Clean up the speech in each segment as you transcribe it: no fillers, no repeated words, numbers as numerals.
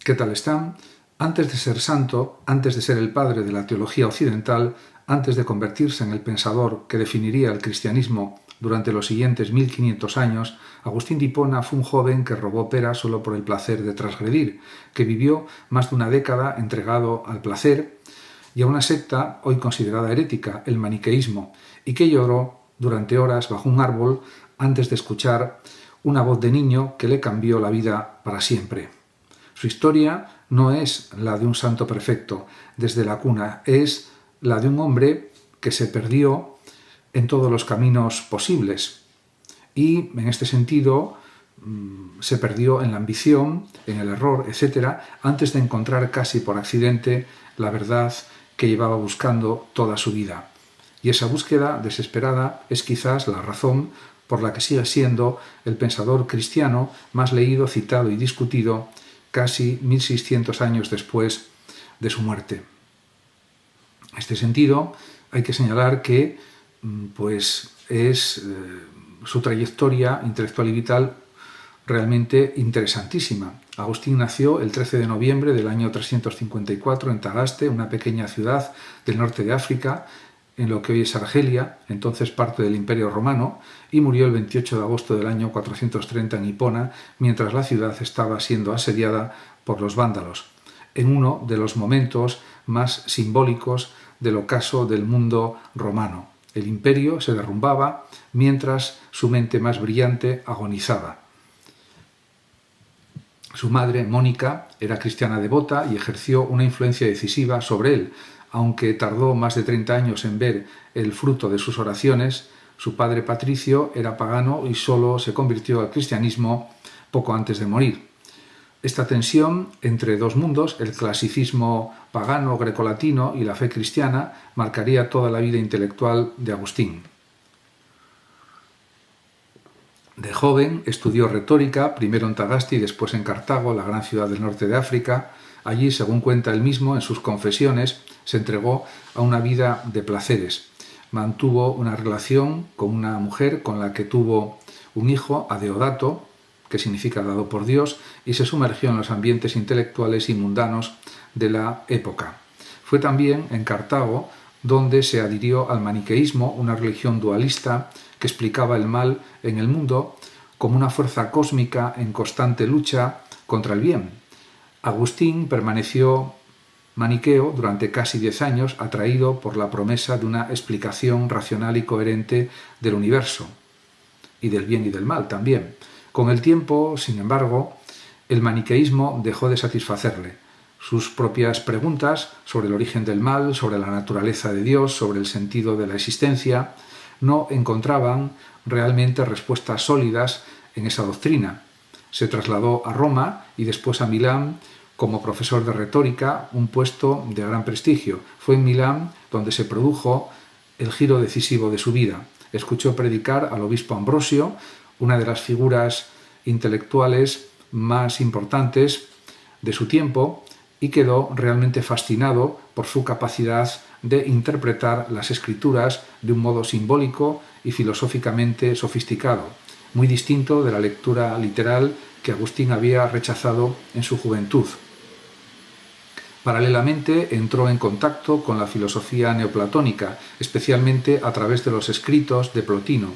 ¿Qué tal están? Antes de ser santo, antes de ser el padre de la teología occidental, antes de convertirse en el pensador que definiría el cristianismo durante los siguientes 1500 años, Agustín de Hipona fue un joven que robó peras solo por el placer de transgredir, que vivió más de una década entregado al placer y a una secta hoy considerada herética, el maniqueísmo, y que lloró durante horas bajo un árbol antes de escuchar una voz de niño que le cambió la vida para siempre. Su historia no es la de un santo perfecto desde la cuna, es la de un hombre que se perdió en todos los caminos posibles y, en este sentido, se perdió en la ambición, en el error, etc., antes de encontrar casi por accidente la verdad que llevaba buscando toda su vida. Y esa búsqueda desesperada es quizás la razón por la que sigue siendo el pensador cristiano más leído, citado y discutido casi 1600 años después de su muerte. En este sentido, hay que señalar que su trayectoria intelectual y vital realmente interesantísima. Agustín nació el 13 de noviembre del año 354 en Tagaste, una pequeña ciudad del norte de África, en lo que hoy es Argelia, entonces parte del Imperio Romano, y murió el 28 de agosto del año 430 en Hipona, mientras la ciudad estaba siendo asediada por los vándalos, en uno de los momentos más simbólicos del ocaso del mundo romano. El imperio se derrumbaba mientras su mente más brillante agonizaba. Su madre, Mónica, era cristiana devota y ejerció una influencia decisiva sobre él. Aunque tardó más de 30 años en ver el fruto de sus oraciones, su padre Patricio era pagano y solo se convirtió al cristianismo poco antes de morir. Esta tensión entre dos mundos, el clasicismo pagano grecolatino y la fe cristiana, marcaría toda la vida intelectual de Agustín. De joven estudió retórica, primero en Tagaste y después en Cartago, la gran ciudad del norte de África. Allí, según cuenta él mismo en sus confesiones, se entregó a una vida de placeres. Mantuvo una relación con una mujer con la que tuvo un hijo, Adeodato, que significa dado por Dios, y se sumergió en los ambientes intelectuales y mundanos de la época. Fue también en Cartago donde se adhirió al maniqueísmo, una religión dualista que explicaba el mal en el mundo como una fuerza cósmica en constante lucha contra el bien. Agustín permaneció maniqueo durante casi 10 años, atraído por la promesa de una explicación racional y coherente del universo, y del bien y del mal también. Con el tiempo, sin embargo, el maniqueísmo dejó de satisfacerle. Sus propias preguntas sobre el origen del mal, sobre la naturaleza de Dios, sobre el sentido de la existencia, no encontraban realmente respuestas sólidas en esa doctrina. Se trasladó a Roma y después a Milán como profesor de retórica, un puesto de gran prestigio. Fue en Milán donde se produjo el giro decisivo de su vida. Escuchó predicar al obispo Ambrosio, una de las figuras intelectuales más importantes de su tiempo, y quedó realmente fascinado por su capacidad de interpretar las escrituras de un modo simbólico y filosóficamente sofisticado, muy distinto de la lectura literal que Agustín había rechazado en su juventud. Paralelamente entró en contacto con la filosofía neoplatónica, especialmente a través de los escritos de Plotino.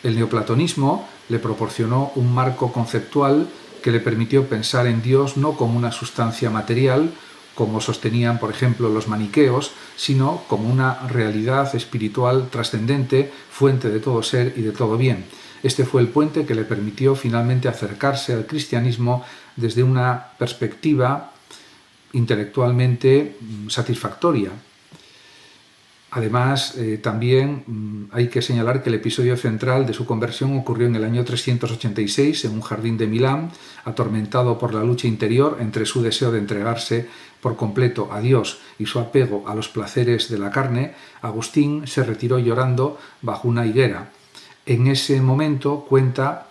El neoplatonismo le proporcionó un marco conceptual que le permitió pensar en Dios no como una sustancia material, como sostenían, por ejemplo, los maniqueos, sino como una realidad espiritual trascendente, fuente de todo ser y de todo bien. Este fue el puente que le permitió finalmente acercarse al cristianismo desde una perspectiva intelectualmente satisfactoria. Además, también hay que señalar que el episodio central de su conversión ocurrió en el año 386 en un jardín de Milán, atormentado por la lucha interior entre su deseo de entregarse por completo a Dios y su apego a los placeres de la carne. Agustín se retiró llorando bajo una higuera. En ese momento cuenta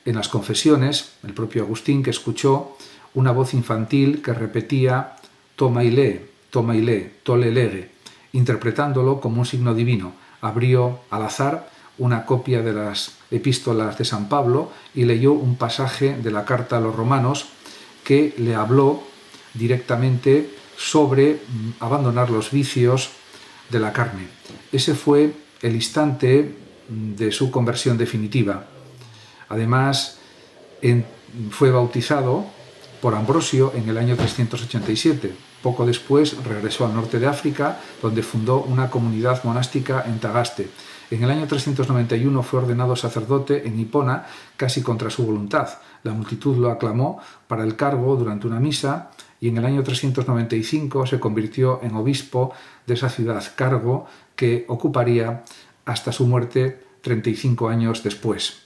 en las confesiones el propio Agustín que escuchó una voz infantil que repetía toma y lee, tole lege, interpretándolo como un signo divino. Abrió al azar una copia de las epístolas de San Pablo y leyó un pasaje de la carta a los romanos que le habló directamente sobre abandonar los vicios de la carne. Ese fue el instante de su conversión definitiva. Además, fue bautizado por Ambrosio en el año 387. Poco después regresó al norte de África, donde fundó una comunidad monástica en Tagaste. En el año 391 fue ordenado sacerdote en Hipona, casi contra su voluntad. La multitud lo aclamó para el cargo durante una misa y en el año 395 se convirtió en obispo de esa ciudad, cargo que ocuparía hasta su muerte 35 años después.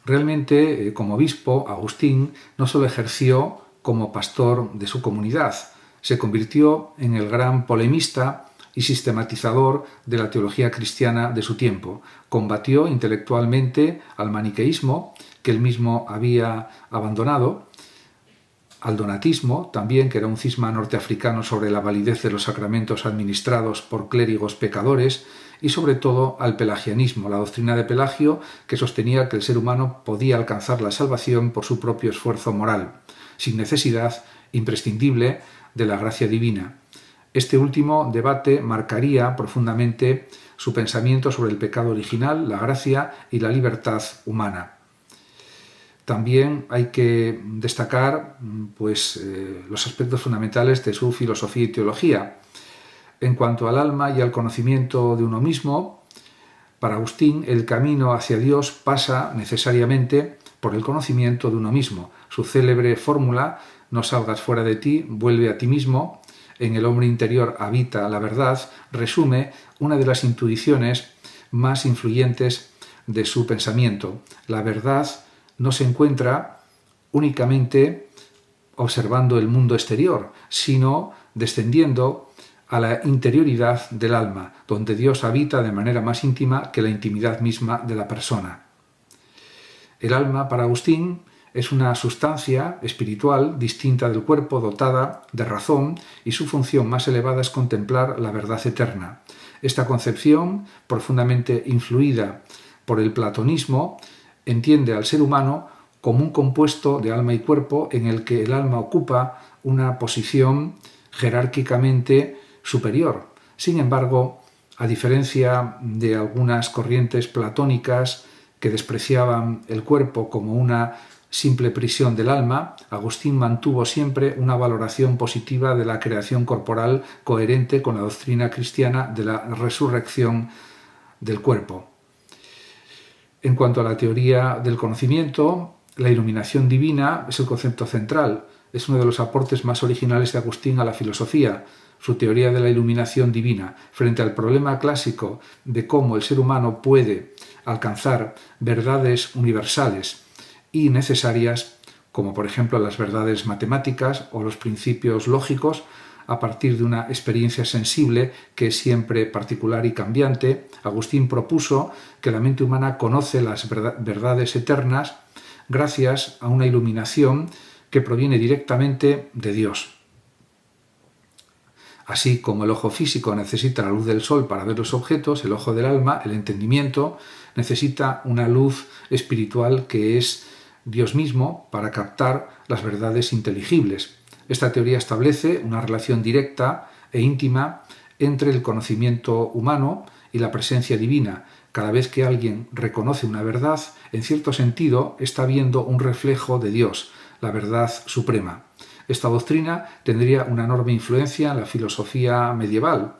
Realmente, como obispo, Agustín no solo ejerció como pastor de su comunidad, se convirtió en el gran polemista y sistematizador de la teología cristiana de su tiempo. Combatió intelectualmente al maniqueísmo, que él mismo había abandonado, al donatismo, también, que era un cisma norteafricano sobre la validez de los sacramentos administrados por clérigos pecadores, y sobre todo al pelagianismo, la doctrina de Pelagio, que sostenía que el ser humano podía alcanzar la salvación por su propio esfuerzo moral, sin necesidad imprescindible de la gracia divina. Este último debate marcaría profundamente su pensamiento sobre el pecado original, la gracia y la libertad humana. También hay que destacar los aspectos fundamentales de su filosofía y teología. En cuanto al alma y al conocimiento de uno mismo, para Agustín el camino hacia Dios pasa necesariamente por el conocimiento de uno mismo. Su célebre fórmula, no salgas fuera de ti, vuelve a ti mismo, en el hombre interior habita la verdad, resume una de las intuiciones más influyentes de su pensamiento. La verdad no se encuentra únicamente observando el mundo exterior, sino descendiendo a la interioridad del alma, donde Dios habita de manera más íntima que la intimidad misma de la persona. El alma, para Agustín, es una sustancia espiritual distinta del cuerpo, dotada de razón, y su función más elevada es contemplar la verdad eterna. Esta concepción, profundamente influida por el platonismo, entiende al ser humano como un compuesto de alma y cuerpo en el que el alma ocupa una posición jerárquicamente superior. Sin embargo, a diferencia de algunas corrientes platónicas que despreciaban el cuerpo como una simple prisión del alma, Agustín mantuvo siempre una valoración positiva de la creación corporal coherente con la doctrina cristiana de la resurrección del cuerpo. En cuanto a la teoría del conocimiento, la iluminación divina es el concepto central. Es uno de los aportes más originales de Agustín a la filosofía, su teoría de la iluminación divina, frente al problema clásico de cómo el ser humano puede alcanzar verdades universales y necesarias, como por ejemplo las verdades matemáticas o los principios lógicos, a partir de una experiencia sensible que es siempre particular y cambiante. Agustín propuso que la mente humana conoce las verdades eternas gracias a una iluminación que proviene directamente de Dios. Así como el ojo físico necesita la luz del sol para ver los objetos, el ojo del alma, el entendimiento, necesita una luz espiritual que es Dios mismo para captar las verdades inteligibles. Esta teoría establece una relación directa e íntima entre el conocimiento humano y la presencia divina. Cada vez que alguien reconoce una verdad, en cierto sentido está viendo un reflejo de Dios, la verdad suprema. Esta doctrina tendría una enorme influencia en la filosofía medieval,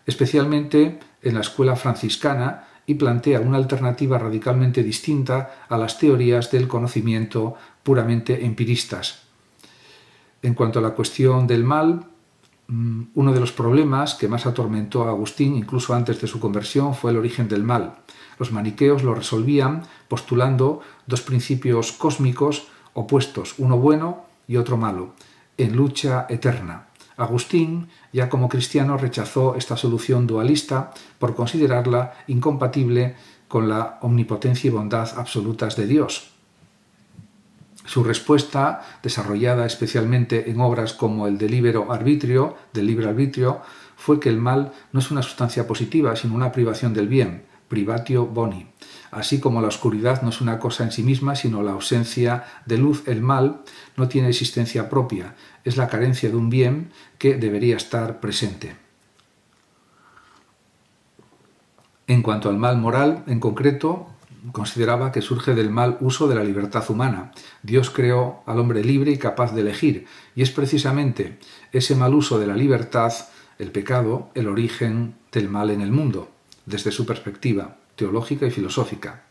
especialmente en la escuela franciscana, y plantea una alternativa radicalmente distinta a las teorías del conocimiento puramente empiristas. En cuanto a la cuestión del mal, uno de los problemas que más atormentó a Agustín, incluso antes de su conversión, fue el origen del mal. Los maniqueos lo resolvían postulando dos principios cósmicos opuestos, uno bueno y otro malo, en lucha eterna. Agustín, ya como cristiano, rechazó esta solución dualista por considerarla incompatible con la omnipotencia y bondad absolutas de Dios. Su respuesta, desarrollada especialmente en obras como el del libre arbitrio, fue que el mal no es una sustancia positiva, sino una privación del bien. privatio boni. Así como la oscuridad no es una cosa en sí misma, sino la ausencia de luz, el mal no tiene existencia propia, es la carencia de un bien que debería estar presente. En cuanto al mal moral, en concreto, consideraba que surge del mal uso de la libertad humana. Dios creó al hombre libre y capaz de elegir, y es precisamente ese mal uso de la libertad, el pecado, el origen del mal en el mundo, desde su perspectiva teológica y filosófica.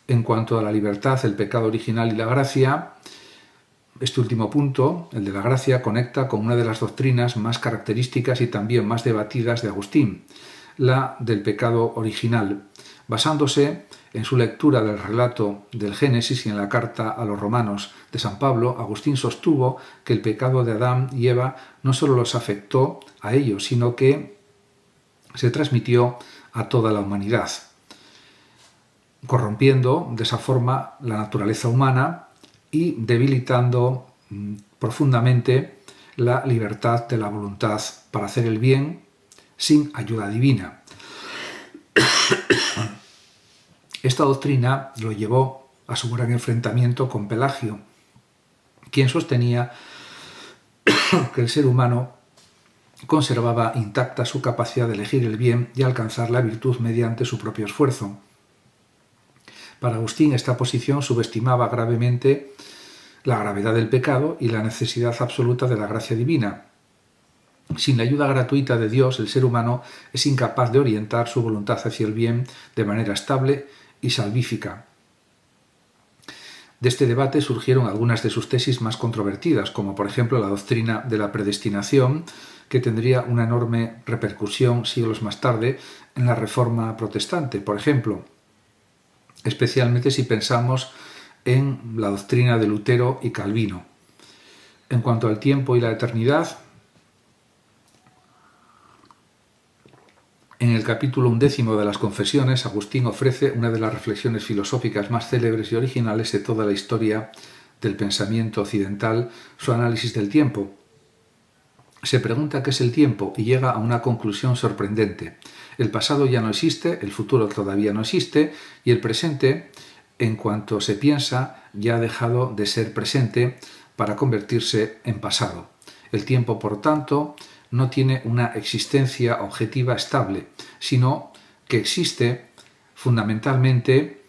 En cuanto a la libertad, el pecado original y la gracia, este último punto, el de la gracia, conecta con una de las doctrinas más características y también más debatidas de Agustín, la del pecado original, basándose en su lectura del relato del Génesis y en la carta a los Romanos de San Pablo. Agustín sostuvo que el pecado de Adán y Eva no solo los afectó a ellos, sino que se transmitió a toda la humanidad, corrompiendo de esa forma la naturaleza humana y debilitando profundamente la libertad de la voluntad para hacer el bien sin ayuda divina. Esta doctrina lo llevó a su gran enfrentamiento con Pelagio, quien sostenía que el ser humano conservaba intacta su capacidad de elegir el bien y alcanzar la virtud mediante su propio esfuerzo. Para Agustín, esta posición subestimaba gravemente la gravedad del pecado y la necesidad absoluta de la gracia divina. Sin la ayuda gratuita de Dios, el ser humano es incapaz de orientar su voluntad hacia el bien de manera estable y salvífica. De este debate surgieron algunas de sus tesis más controvertidas, como por ejemplo la doctrina de la predestinación, que tendría una enorme repercusión siglos más tarde en la Reforma protestante, por ejemplo, especialmente si pensamos en la doctrina de Lutero y Calvino. En cuanto al tiempo y la eternidad, en el capítulo 11 de las Confesiones, Agustín ofrece una de las reflexiones filosóficas más célebres y originales de toda la historia del pensamiento occidental, su análisis del tiempo. Se pregunta qué es el tiempo y llega a una conclusión sorprendente. El pasado ya no existe, el futuro todavía no existe y el presente, en cuanto se piensa, ya ha dejado de ser presente para convertirse en pasado. El tiempo, por tanto, no tiene una existencia objetiva estable, sino que existe fundamentalmente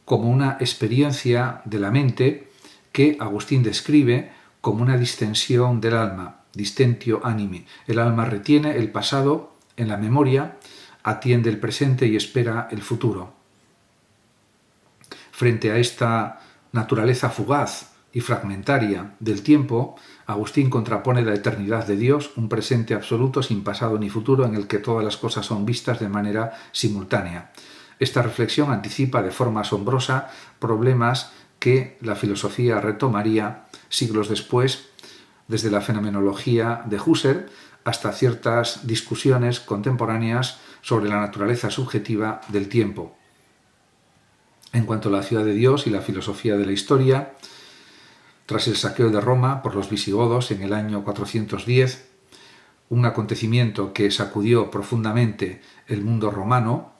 como una experiencia de la mente que Agustín describe como una distensión del alma, distentio animi. El alma retiene el pasado en la memoria, atiende el presente y espera el futuro. Frente a esta naturaleza fugaz y fragmentaria del tiempo, Agustín contrapone la eternidad de Dios, un presente absoluto sin pasado ni futuro en el que todas las cosas son vistas de manera simultánea. Esta reflexión anticipa de forma asombrosa problemas que la filosofía retomaría siglos después, desde la fenomenología de Husserl hasta ciertas discusiones contemporáneas sobre la naturaleza subjetiva del tiempo. En cuanto a la ciudad de Dios y la filosofía de la historia, tras el saqueo de Roma por los visigodos en el año 410, un acontecimiento que sacudió profundamente el mundo romano,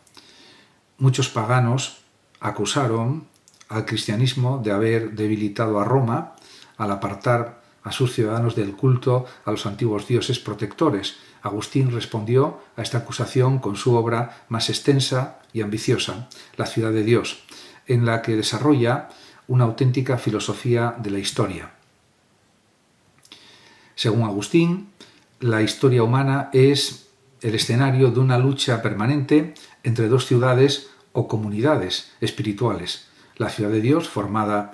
muchos paganos acusaron al cristianismo de haber debilitado a Roma al apartar a sus ciudadanos del culto a los antiguos dioses protectores. Agustín respondió a esta acusación con su obra más extensa y ambiciosa, La ciudad de Dios, en la que desarrolla una auténtica filosofía de la historia. Según Agustín, la historia humana es el escenario de una lucha permanente entre dos ciudades o comunidades espirituales. La ciudad de Dios, formada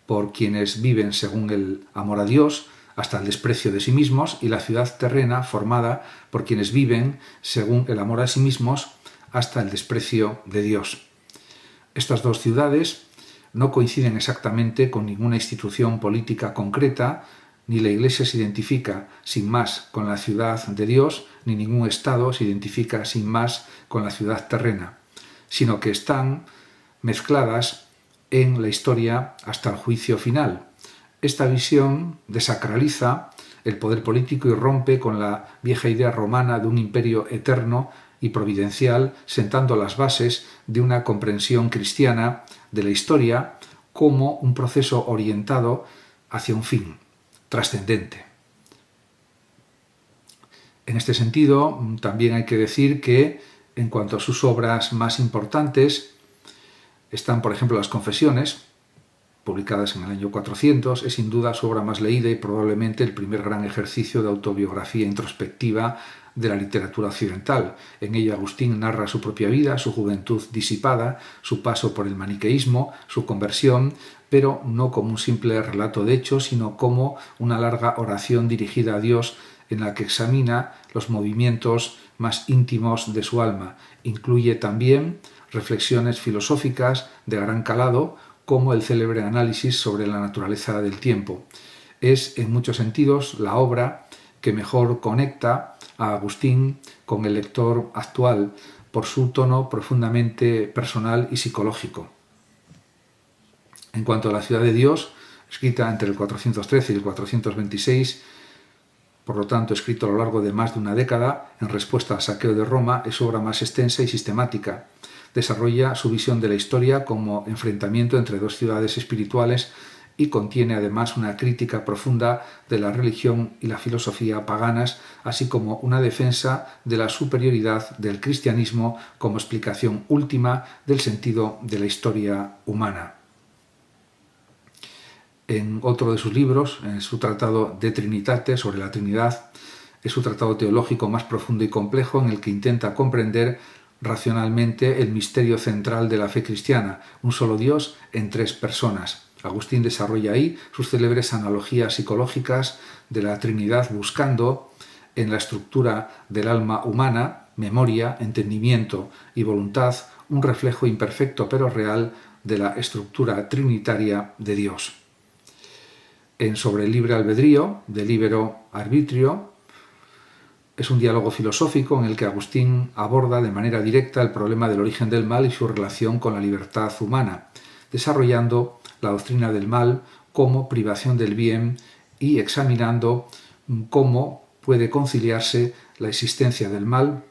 por quienes viven según el amor a Dios hasta el desprecio de sí mismos, y la ciudad terrena, formada por quienes viven según el amor a sí mismos hasta el desprecio de Dios. Estas dos ciudades no coinciden exactamente con ninguna institución política concreta, ni la Iglesia se identifica sin más con la ciudad de Dios, ni ningún Estado se identifica sin más con la ciudad terrena, sino que están mezcladas en la historia hasta el juicio final. Esta visión desacraliza el poder político y rompe con la vieja idea romana de un imperio eterno y providencial, sentando las bases de una comprensión cristiana de la historia como un proceso orientado hacia un fin trascendente. En este sentido, también hay que decir que, en cuanto a sus obras más importantes, están, por ejemplo, las Confesiones, publicadas en el año 400, es sin duda su obra más leída y probablemente el primer gran ejercicio de autobiografía introspectiva de la literatura occidental. En ella Agustín narra su propia vida, su juventud disipada, su paso por el maniqueísmo, su conversión, pero no como un simple relato de hechos, sino como una larga oración dirigida a Dios en la que examina los movimientos más íntimos de su alma. Incluye también reflexiones filosóficas de gran calado, como el célebre análisis sobre la naturaleza del tiempo. Es, en muchos sentidos, la obra que mejor conecta a Agustín con el lector actual por su tono profundamente personal y psicológico. En cuanto a la Ciudad de Dios, escrita entre el 413 y el 426, por lo tanto escrito a lo largo de más de una década, en respuesta al saqueo de Roma, es obra más extensa y sistemática. Desarrolla su visión de la historia como enfrentamiento entre dos ciudades espirituales y contiene además una crítica profunda de la religión y la filosofía paganas, así como una defensa de la superioridad del cristianismo como explicación última del sentido de la historia humana. En otro de sus libros, en su tratado De Trinitate, sobre la Trinidad, es su tratado teológico más profundo y complejo en el que intenta comprender racionalmente el misterio central de la fe cristiana, un solo Dios en tres personas. Agustín desarrolla ahí sus célebres analogías psicológicas de la Trinidad, buscando en la estructura del alma humana, memoria, entendimiento y voluntad, un reflejo imperfecto pero real de la estructura trinitaria de Dios. En Sobre el libre albedrío, de libero arbitrio, es un diálogo filosófico en el que Agustín aborda de manera directa el problema del origen del mal y su relación con la libertad humana, desarrollando la doctrina del mal como privación del bien y examinando cómo puede conciliarse la existencia del mal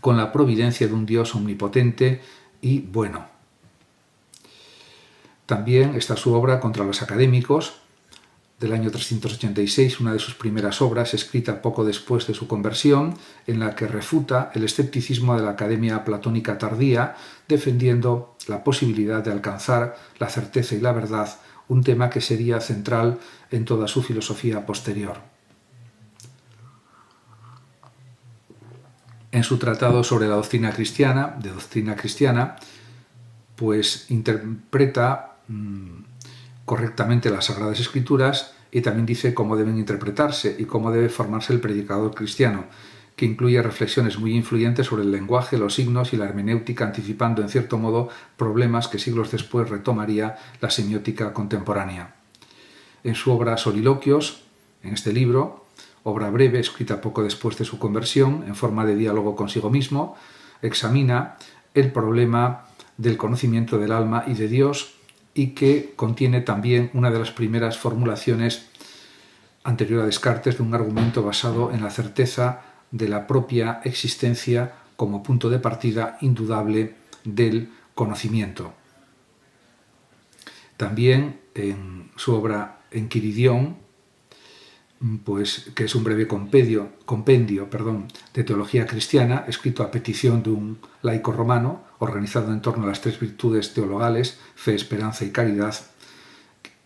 con la providencia de un Dios omnipotente y bueno. También está su obra Contra los académicos, del año 386, una de sus primeras obras, escrita poco después de su conversión, en la que refuta el escepticismo de la Academia Platónica tardía, defendiendo la posibilidad de alcanzar la certeza y la verdad, un tema que sería central en toda su filosofía posterior. En su tratado sobre la doctrina cristiana, de doctrina cristiana, pues interpreta correctamente las Sagradas Escrituras y también dice cómo deben interpretarse y cómo debe formarse el predicador cristiano, que incluye reflexiones muy influyentes sobre el lenguaje, los signos y la hermenéutica, anticipando en cierto modo problemas que siglos después retomaría la semiótica contemporánea. En su obra Soliloquios, en este libro, obra breve escrita poco después de su conversión, en forma de diálogo consigo mismo, examina el problema del conocimiento del alma y de Dios, y que contiene también una de las primeras formulaciones anterior a Descartes de un argumento basado en la certeza de la propia existencia como punto de partida indudable del conocimiento. También en su obra Enquiridión, pues, que es un breve compendio de teología cristiana, escrito a petición de un laico romano, organizado en torno a las tres virtudes teologales, fe, esperanza y caridad,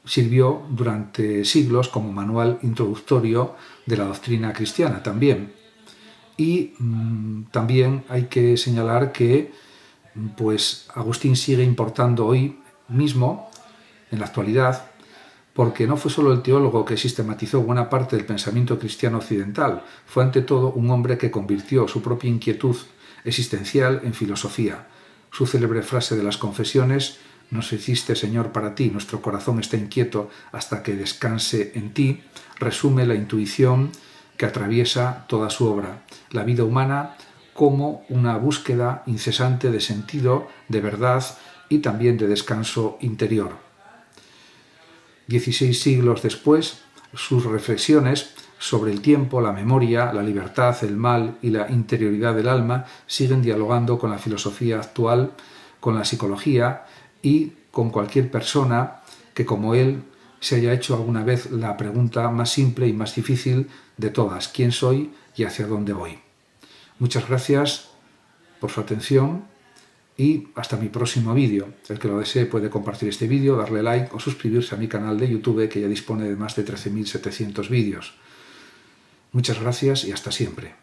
sirvió durante siglos como manual introductorio de la doctrina cristiana también. Y también hay que señalar que pues, Agustín sigue importando hoy mismo, en la actualidad, porque no fue solo el teólogo que sistematizó buena parte del pensamiento cristiano occidental, fue ante todo un hombre que convirtió su propia inquietud existencial en filosofía. Su célebre frase de las Confesiones, «Nos hiciste, Señor, para ti, nuestro corazón está inquieto hasta que descanse en ti», resume la intuición que atraviesa toda su obra, la vida humana como una búsqueda incesante de sentido, de verdad y también de descanso interior. 16 siglos después, sus reflexiones sobre el tiempo, la memoria, la libertad, el mal y la interioridad del alma, siguen dialogando con la filosofía actual, con la psicología y con cualquier persona que, como él, se haya hecho alguna vez la pregunta más simple y más difícil de todas: ¿quién soy y hacia dónde voy? Muchas gracias por su atención y hasta mi próximo vídeo. El que lo desee puede compartir este vídeo, darle like o suscribirse a mi canal de YouTube, que ya dispone de más de 13.700 vídeos. Muchas gracias y hasta siempre.